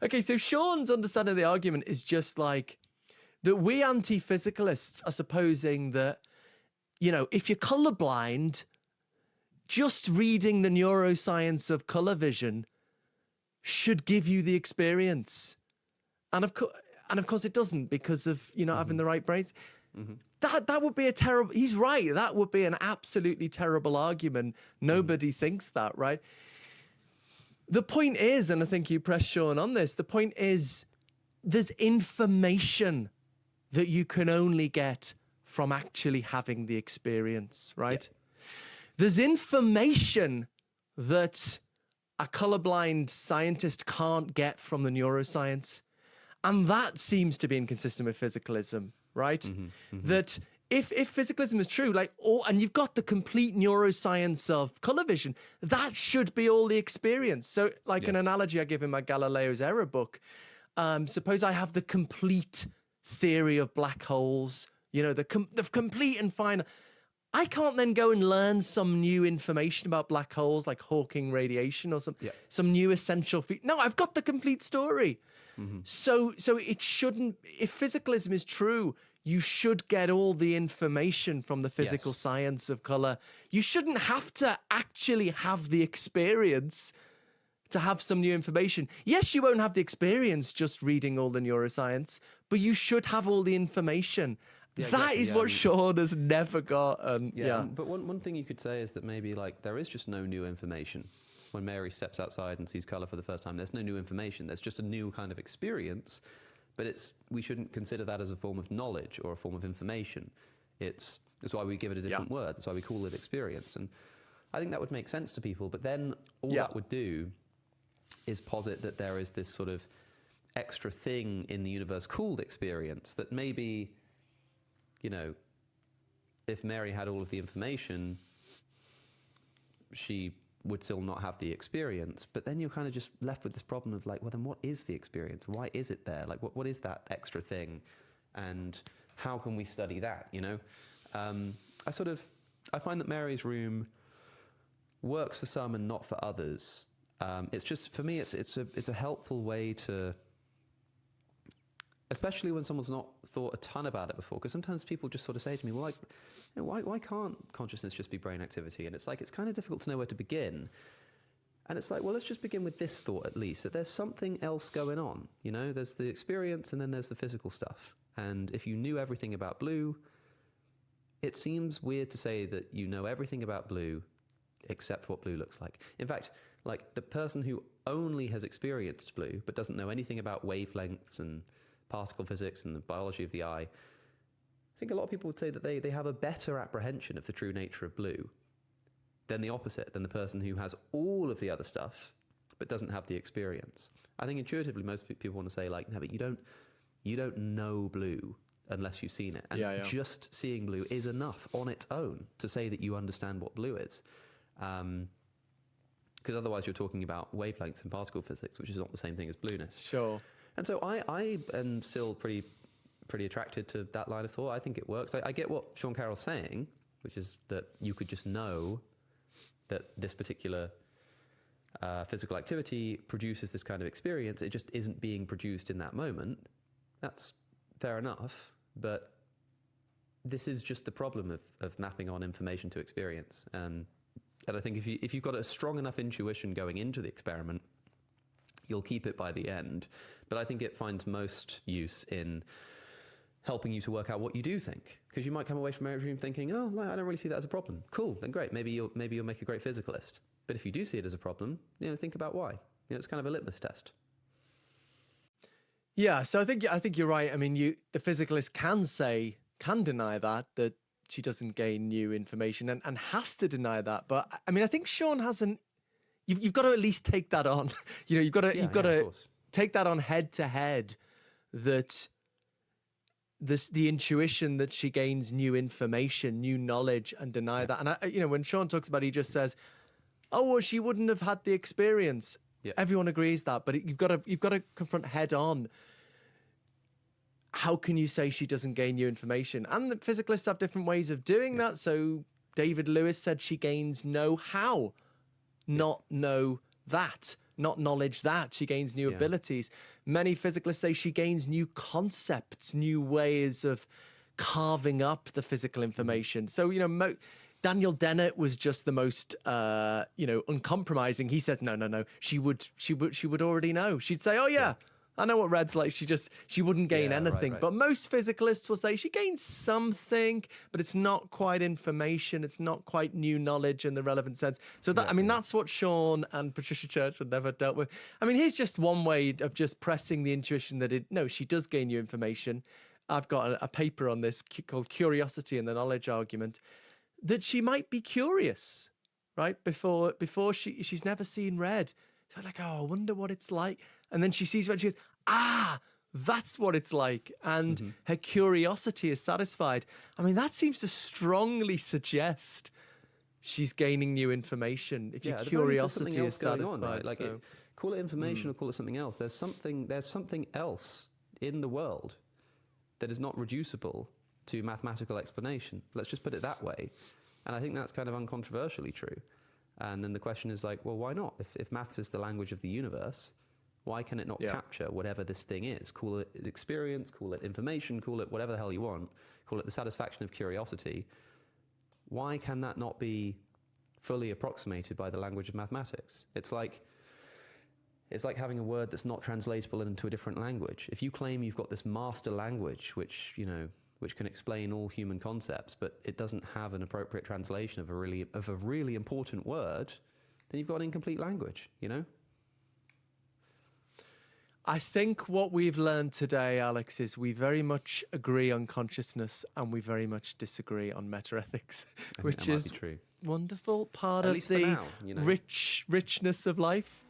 Okay, so Sean's understanding of the argument is just like that we anti-physicalists are supposing that, you know, if you're colorblind, just reading the neuroscience of color vision should give you the experience. And of course it doesn't, because of, you know, having the right brains. That would be a terrible, he's right, that would be an absolutely terrible argument. Nobody thinks that, right? The point is, and I think you pressed Sean on this, the point is there's information that you can only get from actually having the experience, right? There's information that a colorblind scientist can't get from the neuroscience. And that seems to be inconsistent with physicalism, right? That if physicalism is true, like, and you've got the complete neuroscience of color vision, that should be all the experience. So like an analogy I give in my Galileo's Error book, suppose I have the complete theory of black holes, you know, the complete and final. I can't then go and learn some new information about black holes, like Hawking radiation or some new essential no, I've got the complete story. So it shouldn't, if physicalism is true, you should get all the information from the physical science of color. You shouldn't have to actually have the experience to have some new information. Yes, you won't have the experience just reading all the neuroscience, but you should have all the information. That is what Sean has never got. But one thing you could say is that maybe like there is just no new information. When Mary steps outside and sees color for the first time, there's no new information. There's just a new kind of experience, but we shouldn't consider that as a form of knowledge or a form of information. That's why we give it a different word. That's why we call it experience. And I think that would make sense to people, but then all that would do is posit that there is this sort of extra thing in the universe called experience that maybe, you know, if Mary had all of the information, she would still not have the experience. But then you're kind of just left with this problem of like, well, then what is the experience? Why is it there? Like, what is that extra thing? And how can we study that, you know? I find that Mary's room works for some and not for others. It's just, for me, it's a helpful way to, especially when someone's not thought a ton about it before, because sometimes people just sort of say to me, well, like, you know, why can't consciousness just be brain activity? And it's like, it's kind of difficult to know where to begin. And it's like, well, let's just begin with this thought at least, that there's something else going on. You know, there's the experience and then there's the physical stuff. And if you knew everything about blue, it seems weird to say that you know everything about blue except what blue looks like. In fact, like the person who only has experienced blue but doesn't know anything about wavelengths and particle physics and the biology of the eye, I think a lot of people would say that they have a better apprehension of the true nature of blue than the opposite, than the person who has all of the other stuff but doesn't have the experience. I think intuitively most people want to say like, no, but you don't know blue unless you've seen it. And just seeing blue is enough on its own to say that you understand what blue is. Because otherwise you're talking about wavelengths and particle physics, which is not the same thing as blueness. Sure. And so I am still pretty attracted to that line of thought. I think it works. I get what Sean Carroll's saying, which is that you could just know that this particular physical activity produces this kind of experience. It just isn't being produced in that moment. That's fair enough, but this is just the problem of mapping on information to experience. And I think if you've got a strong enough intuition going into the experiment, you'll keep it by the end. But I think it finds most use in helping you to work out what you do think. Because you might come away from Mary's room thinking, oh, I don't really see that as a problem. Cool, then great. Maybe you'll make a great physicalist. But if you do see it as a problem, you know, think about why. You know, it's kind of a litmus test. Yeah, so I think you're right. I mean, the physicalist can deny that she doesn't gain new information and has to deny that. But I mean, I think Sean hasn't. You've got to at least take that on. You know, you've got to take that on head to head. That the intuition that she gains new information, new knowledge, and deny that. And you know, when Sean talks about it, he just says, "Oh, well, she wouldn't have had the experience." Yeah. Everyone agrees that, but you've got to confront head on. How can you say she doesn't gain new information? And the physicalists have different ways of doing that. So David Lewis said she gains know how, not know that, not knowledge that. She gains new abilities. Many physicalists say she gains new concepts, new ways of carving up the physical information. So, Daniel Dennett was just the most, uncompromising. He says, no. She would already know. She'd say, oh yeah. I know what red's like. She wouldn't gain anything. Right. But most physicalists will say she gains something, but it's not quite information. It's not quite new knowledge in the relevant sense. So that's what Sean and Patricia Church had never dealt with. I mean, here's just one way of just pressing the intuition that she does gain new information. I've got a paper on this called Curiosity and the Knowledge Argument, that she might be curious, right? Before she's never seen red. So like, I wonder what it's like. And then she sees red, she goes, that's what it's like. And her curiosity is satisfied. I mean, that seems to strongly suggest she's gaining new information. If your curiosity is satisfied. Right? Call it information or call it something else. There's something else in the world that is not reducible to mathematical explanation. Let's just put it that way. And I think that's kind of uncontroversially true. And then the question is like, well, why not? If maths is the language of the universe, why can it not capture whatever this thing is? Call it experience, call it information, call it whatever the hell you want, call it the satisfaction of curiosity. Why can that not be fully approximated by the language of mathematics? It's like having a word that's not translatable into a different language. If you claim you've got this master language, which can explain all human concepts, but it doesn't have an appropriate translation of a really important word, then you've got an incomplete language, I think what we've learned today, Alex, is we very much agree on consciousness and we very much disagree on metaethics, which is true. Wonderful part At of least for the now, richness of life.